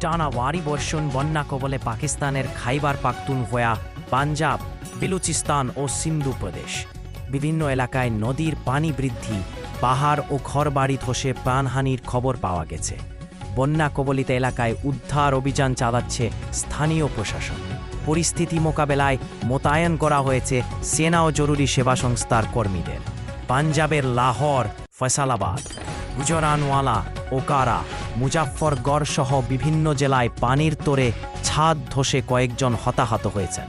টানা ওয়ারি বর্ষণ বন্যা কবলে পাকিস্তানের খাইবার পাখতুনখোয়া, পাঞ্জাব, বেলুচিস্তান ও সিন্ধু প্রদেশ। বিভিন্ন এলাকায় নদীর পানি বৃদ্ধি, পাহাড় ও ঘরবাড়ি ধসে প্রাণহানির খবর পাওয়া গেছে। বন্যা কবলিত এলাকায় উদ্ধার অভিযান চালাচ্ছে স্থানীয় প্রশাসন। পরিস্থিতি মোকাবেলায় মোতায়েন করা হয়েছে সেনা ও জরুরি সেবা সংস্থার কর্মীদের। পাঞ্জাবের লাহোর, ফয়সালাবাদ, গুজরানওয়ালা, ওকারা, মুজাফফরগড় সহ বিভিন্ন জেলায় পানির তোরে ছাদ ধসে কয়েকজন হতাহত হয়েছেন।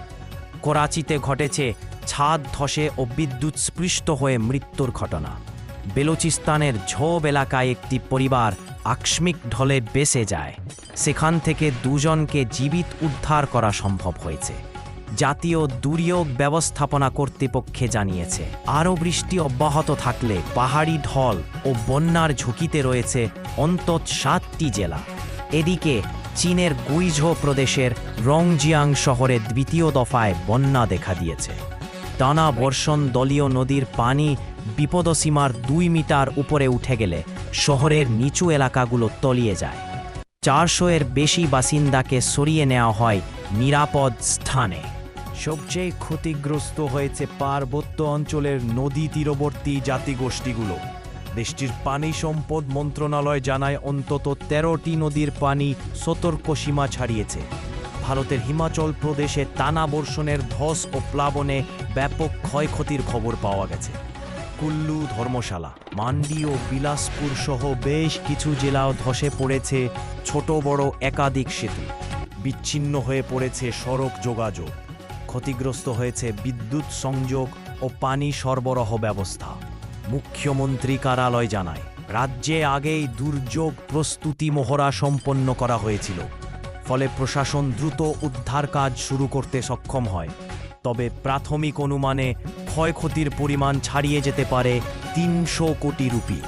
করাচিতে ঘটেছে ছাদ ধসে ও বিদ্যুৎস্পৃষ্ট হয়ে মৃত্যুর ঘটনা। বেলুচিস্তানের ঝোব এলাকায় একটি পরিবার আকস্মিক ঢলে বেঁচে যায়। সেখান থেকে দুজনকে জীবিত উদ্ধার করা সম্ভব হয়েছে। জাতীয় দুর্যোগ ব্যবস্থাপনা কর্তৃপক্ষে জানিয়েছে, আরও বৃষ্টি অব্যাহত থাকলে পাহাড়ি ঢল ও বন্যার ঝুঁকিতে রয়েছে অন্তত 7টি জেলা। এদিকে চীনের গুইঝো প্রদেশের রংজিয়াং শহরে দ্বিতীয় দফায় বন্যা দেখা দিয়েছে। টানা বর্ষণ দলীয় নদীর পানি বিপদসীমার 2 মিটার উপরে উঠে গেলে শহরের নিচু এলাকাগুলো তলিয়ে যায়। 400-এর বেশি বাসিন্দাকে সরিয়ে নেওয়া হয় নিরাপদ স্থানে। সবচেয়ে ক্ষতিগ্রস্ত হয়েছে পার্বত্য অঞ্চলের নদী তীরবর্তী জাতিগোষ্ঠীগুলো। দেশটির পানি সম্পদ মন্ত্রণালয় জানায় অন্তত 13টি নদীর পানি সতর্ক সীমা ছাড়িয়েছে। ভারতের হিমাচল প্রদেশে টানা বর্ষণের ধস ও প্লাবনে ব্যাপক ক্ষয়ক্ষতির খবর পাওয়া গেছে। কুল্লু, ধর্মশালা, মান্ডি ও বিলাসপুর সহ বেশ কিছু জেলাও ধসে পড়েছে ছোট বড় একাধিক সেতু। বিচ্ছিন্ন হয়ে পড়েছে সড়ক যোগাযোগ। ক্ষতিগ্রস্ত হয়েছে বিদ্যুৎ সংযোগ ও পানি সরবরাহ ব্যবস্থা। মুখ্যমন্ত্রী কার্যালয় জানায়, রাজ্যে আগেই দুর্যোগ প্রস্তুতি মহড়া সম্পন্ন করা হয়েছিল। ফলে প্রশাসন দ্রুত উদ্ধার কাজ শুরু করতে সক্ষম হয়। তবে প্রাথমিক অনুমানে ক্ষয়ক্ষতির পরিমাণ ছাড়িয়ে যেতে পারে 300 কোটি রুপি।